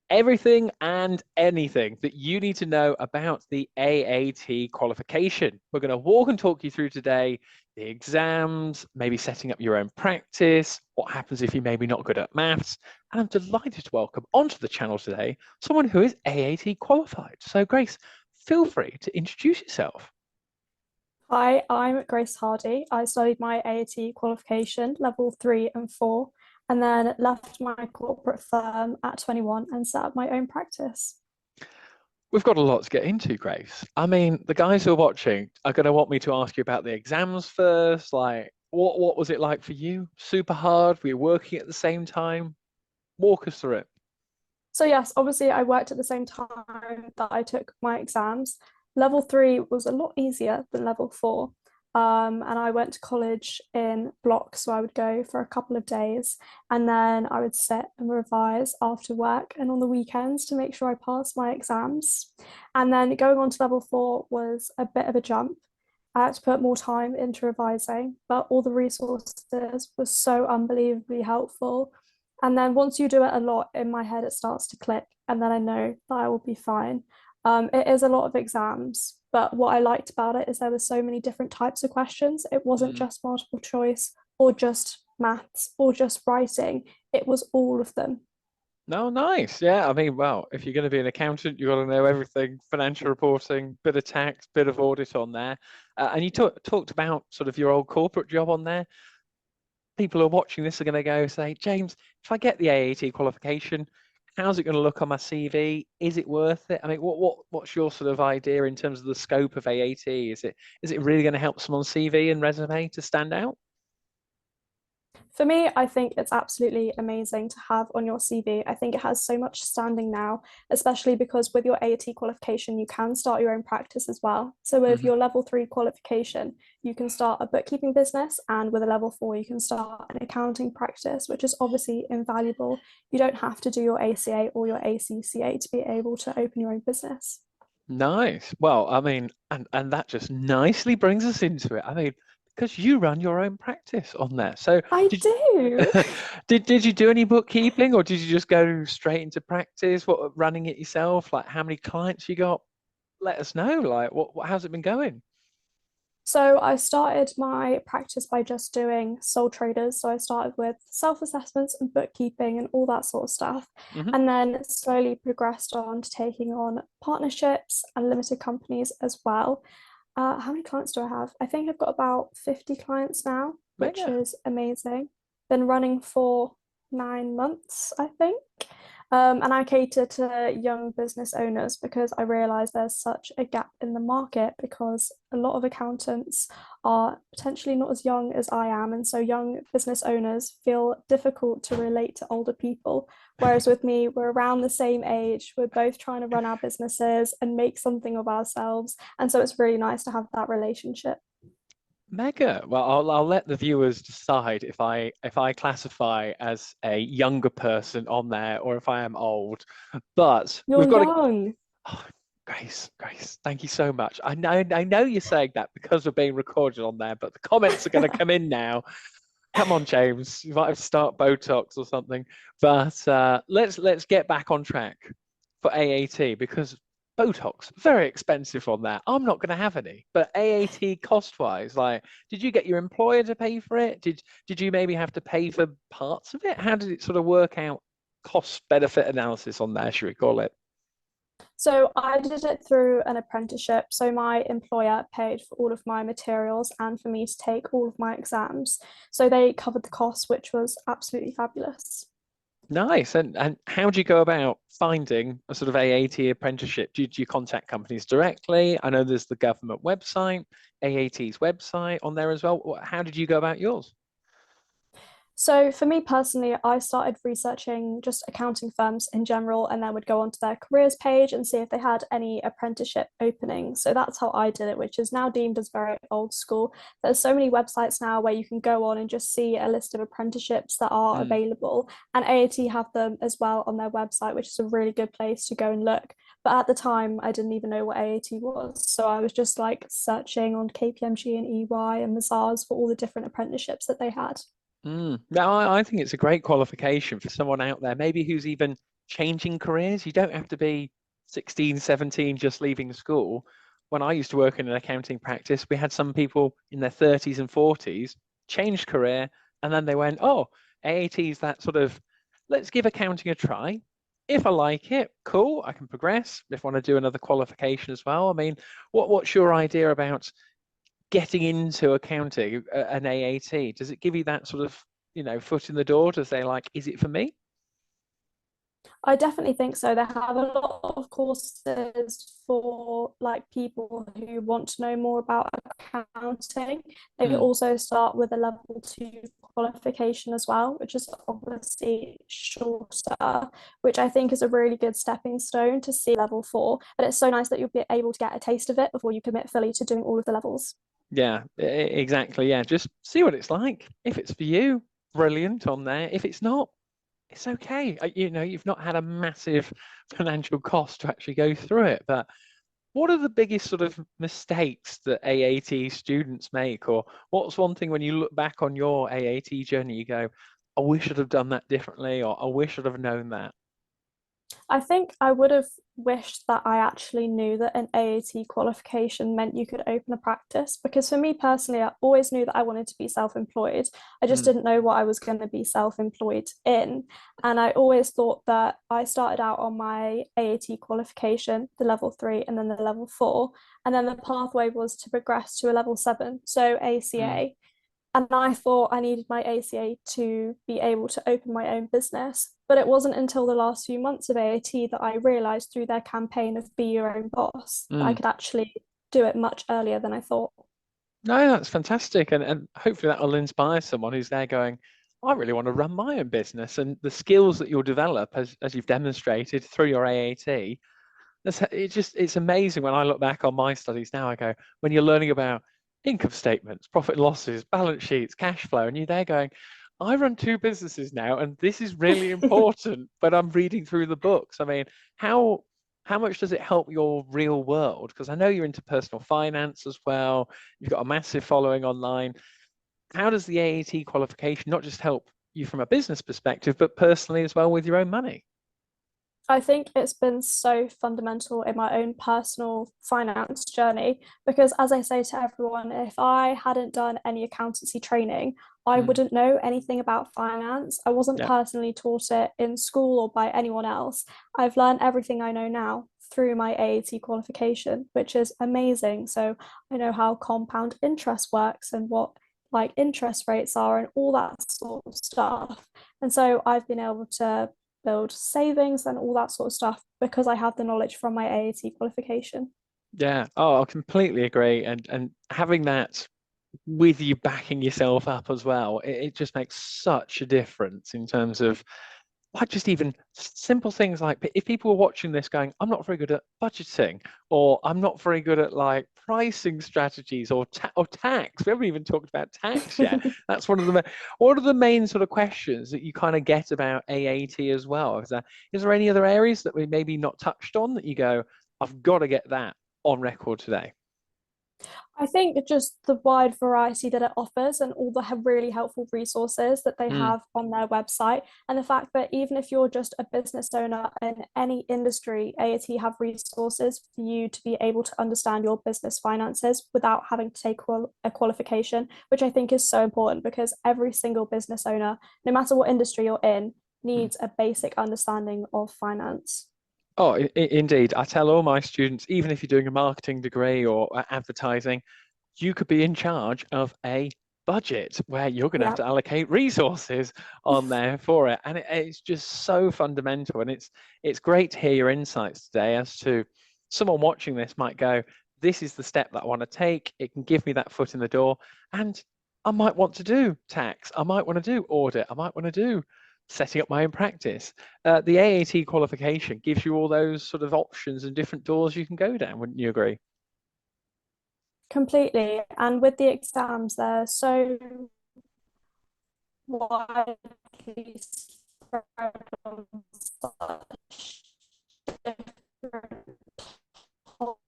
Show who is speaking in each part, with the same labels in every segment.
Speaker 1: everything and anything that you need to know about the AAT qualification. We're going to walk and talk you through today the exams, maybe setting up your own practice, what happens if you're maybe not good at maths. And I'm delighted to welcome onto the channel today someone who is AAT qualified. So, Grace, feel free to introduce yourself.
Speaker 2: Hi, I'm Grace Hardy. I studied my AAT qualification, level 3 and 4, and then left my corporate firm at 21 and set up my own practice.
Speaker 1: We've got a lot to get into, Grace. I mean, the guys who are watching are going to want me to ask you about the exams first. Like, what was it like for you? Super hard? Were you working at the same time? Walk us through it.
Speaker 2: So, yes, obviously, I worked at the same time that I took my exams. Level 3 was a lot easier than level 4. And I went to college in blocks, so I would go for a couple of days and then I would sit and revise after work and on the weekends to make sure I passed my exams. And then going on to level 4 was a bit of a jump. I had to put more time into revising, but all the resources were so unbelievably helpful. And then once you do it a lot, in my head, it starts to click, and then I know that I will be fine. It is a lot of exams, but what I liked about it is there were so many different types of questions. It wasn't
Speaker 1: Mm.
Speaker 2: just multiple choice or just maths or just writing, it was all of them.
Speaker 1: No, nice. Yeah, I mean, well, if you're going to be an accountant, you've got to know everything, financial reporting, bit of tax, bit of audit on there. And you talked about sort of your old corporate job on there. People who are watching this are going to go say, James, if I get the AAT qualification, how's it going to look on my CV? Is it worth it? I mean, what's your sort of idea in terms of the scope of AAT? Is it really going to help someone's CV and resume to stand out?
Speaker 2: For me, I think it's absolutely amazing to have on your CV. I think it has so much standing now, especially because with your AAT qualification, you can start your own practice as well. So with
Speaker 1: Mhm.
Speaker 2: your level 3 qualification, you can start a bookkeeping business, and with a level 4, you can start an accounting practice, which is obviously invaluable. You don't have to do your ACA or your ACCA to be able to open your own business.
Speaker 1: Nice. Well, I mean, and that just nicely brings us into it. I mean, because you run your own practice on there. So
Speaker 2: I
Speaker 1: did
Speaker 2: do.
Speaker 1: did you do any bookkeeping or did you just go straight into practice? What running it yourself? Like how many clients you got? Let us know. Like how's it been going?
Speaker 2: So I started my practice by just doing sole traders. So I started with self-assessments and bookkeeping and all that sort of stuff.
Speaker 1: Hmm.
Speaker 2: And then slowly progressed on to taking on partnerships and limited companies as well. How many clients do I have? I think I've got about 50 clients now, which
Speaker 1: Mega.
Speaker 2: is amazing. Been running for 9 months, I think. And I cater to young business owners because I realize there's such a gap in the market because a lot of accountants are potentially not as young as I am. And so young business owners feel difficult to relate to older people. Whereas with me, we're around the same age. We're both trying to run our businesses and make something of ourselves. And so it's really nice to have that relationship.
Speaker 1: Mega. Well, I'll let the viewers decide if I classify as a younger person on there or if I am old. But
Speaker 2: You're
Speaker 1: we've got to.
Speaker 2: young.
Speaker 1: Oh, Grace, thank you so much. I know you're saying that because we're being recorded on there, but the comments are going to come in now. Come on, James, you might have to start Botox or something. But let's get back on track for AAT because Botox very expensive on that. I'm not going to have any, but AAT cost wise, like, did you get your employer to pay for it? Did you maybe have to pay for parts of it? How did it sort of work out? Cost benefit analysis on there, should we call it?
Speaker 2: So I did it through an apprenticeship. So my employer paid for all of my materials and for me to take all of my exams. So they covered the cost, which was absolutely fabulous.
Speaker 1: Nice. And how do you go about finding a sort of AAT apprenticeship? Do you contact companies directly? I know there's the government website, AAT's website on there as well. How did you go about yours?
Speaker 2: So for me personally, I started researching just accounting firms in general and then would go onto their careers page and see if they had any apprenticeship openings. So that's how I did it, which is now deemed as very old school. There's so many websites now where you can go on and just see a list of apprenticeships that are
Speaker 1: Mm.
Speaker 2: available. And AAT have them as well on their website, which is a really good place to go and look. But at the time, I didn't even know what AAT was. So I was just like searching on KPMG and EY and Mazars for all the different apprenticeships that they had.
Speaker 1: Mm. Now, I think it's a great qualification for someone out there, maybe who's even changing careers. You don't have to be 16, 17 just leaving school. When I used to work in an accounting practice, we had some people in their 30s and 40s changed career, and then they went, oh, AAT is that sort of, let's give accounting a try. If I like it, cool, I can progress. If I want to do another qualification as well. I mean, what's your idea about getting into accounting, an AAT? Does it give you that sort of, foot in the door to say like, is it for me?
Speaker 2: I definitely think so. They have a lot of courses for like people who want to know more about accounting. They
Speaker 1: Mm,
Speaker 2: also start with a level two qualification as well, which is obviously shorter, which I think is a really good stepping stone to see level four. But it's so nice that you'll be able to get a taste of it before you commit fully to doing all of the levels.
Speaker 1: yeah, exactly. Yeah, just see what it's like. If it's for you, brilliant on there. If it's not, it's okay. You've not had a massive financial cost to actually go through it. But what are the biggest sort of mistakes that AAT students make? Or what's one thing when you look back on your AAT journey, you go, I wish I'd have done that differently, or I wish I'd have known that?
Speaker 2: I think I would have wished that I actually knew that an AAT qualification meant you could open a practice because for me personally, I always knew that I wanted to be self-employed. I just
Speaker 1: Mm,
Speaker 2: didn't know what I was going to be self-employed in. And I always thought that I started out on my AAT qualification, the level three, and then the level four. And then the pathway was to progress to a level seven, so
Speaker 1: mm.
Speaker 2: ACA. And I thought I needed my ACA to be able to open my own business. But it wasn't until the last few months of AAT that I realized through their campaign of Be Your Own Boss that I
Speaker 1: Mm.
Speaker 2: could actually do it much earlier than I thought.
Speaker 1: No, that's fantastic. And hopefully that will inspire someone who's there going, I really want to run my own business. And the skills that you'll develop as you've demonstrated through your AAT, it's amazing when I look back on my studies now. I go, when you're learning about income statements, profit and losses, balance sheets, cash flow, and you're there going, I run two businesses now, and this is really important, but I'm reading through the books. I mean, how how much does it help your real world? Because I know you're into personal finance as well. You've got a massive following online. How does the AAT qualification not just help you from a business perspective, but personally as well with your own money?
Speaker 2: I think it's been so fundamental in my own personal finance journey because, as I say to everyone, if I hadn't done any accountancy training, I
Speaker 1: Mm,
Speaker 2: wouldn't know anything about finance. I wasn't
Speaker 1: yeah.
Speaker 2: personally taught it in school or by anyone else. I've learned everything I know now through my AAT qualification, which is amazing. So I know how compound interest works and what like interest rates are and all that sort of stuff. And so I've been able to build savings and all that sort of stuff because I have the knowledge from my AAT qualification.
Speaker 1: Yeah. Oh, I completely agree. And having that with you backing yourself up as well, it just makes such a difference in terms of like just even simple things like if people were watching this going, I'm not very good at budgeting, or I'm not very good at like pricing strategies or tax. We haven't even talked about tax yet. That's one of the what are the main sort of questions that you kind of get about AAT as well? Is there any other areas that we maybe not touched on that you go, I've got to get that on record today?
Speaker 2: I think just the wide variety that it offers and all the really helpful resources that they
Speaker 1: Mm,
Speaker 2: have on their website, and the fact that even if you're just a business owner in any industry, AAT have resources for you to be able to understand your business finances without having to take a qualification, which I think is so important because every single business owner, no matter what industry you're in,
Speaker 1: mm.
Speaker 2: needs a basic understanding of finance.
Speaker 1: Oh, indeed. I tell all my students, even if you're doing a marketing degree or advertising, you could be in charge of a budget where you're going to have
Speaker 2: Yeah.
Speaker 1: to allocate resources on there for it. And it's just so fundamental. And it's great to hear your insights today as to someone watching this might go, this is the step that I want to take. It can give me that foot in the door. And I might want to do tax. I might want to do audit. I might want to do setting up my own practice. The AAT qualification gives you all those sort of options and different doors you can go down, wouldn't you agree?
Speaker 2: Completely. And with the exams, they're so widely spread on such different topics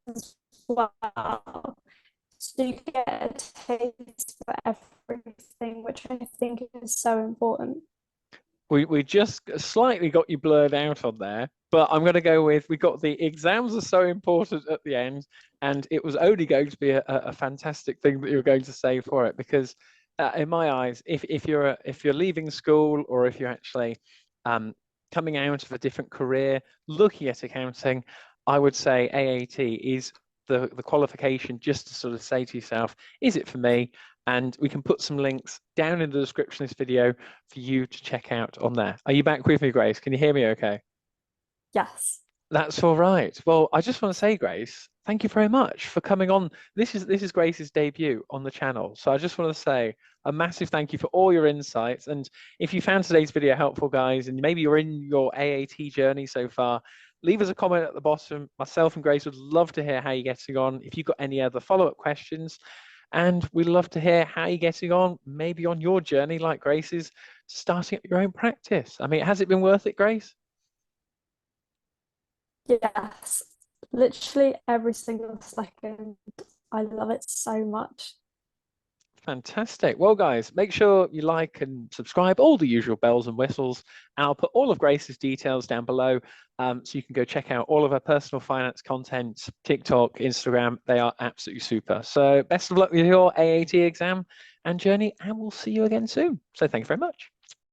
Speaker 2: as well. So you get a taste for everything, which which I think is so important.
Speaker 1: We just slightly got you blurred out on there, but I'm going to go with we got the exams are so important at the end, and it was only going to be a fantastic thing that you were going to say for it because, in my eyes, if you're leaving school or if you're actually coming out of a different career, looking at accounting, I would say AAT is the qualification just to sort of say to yourself, is it for me? And we can put some links down in the description of this video for you to check out on there. Are you back with me, Grace? Can you hear me okay?
Speaker 2: Yes.
Speaker 1: That's all right. Well, I just want to say, Grace, thank you very much for coming on. This is Grace's debut on the channel. So I just want to say a massive thank you for all your insights. And if you found today's video helpful, guys, and maybe you're in your AAT journey so far, leave us a comment at the bottom. Myself and Grace would love to hear how you're getting on. If you've got any other follow-up questions, and we'd love to hear how you're getting on, maybe on your journey like Grace's, starting up your own practice. I mean, has it been worth it, Grace?
Speaker 2: Yes. Literally every single second. I love it so much.
Speaker 1: Fantastic. Well, guys, make sure you like and subscribe, all the usual bells and whistles. And I'll put all of Grace's details down below so you can go check out all of her personal finance content, TikTok, Instagram. They are absolutely super. So best of luck with your AAT exam and journey, and we'll see you again soon. So thank you very much.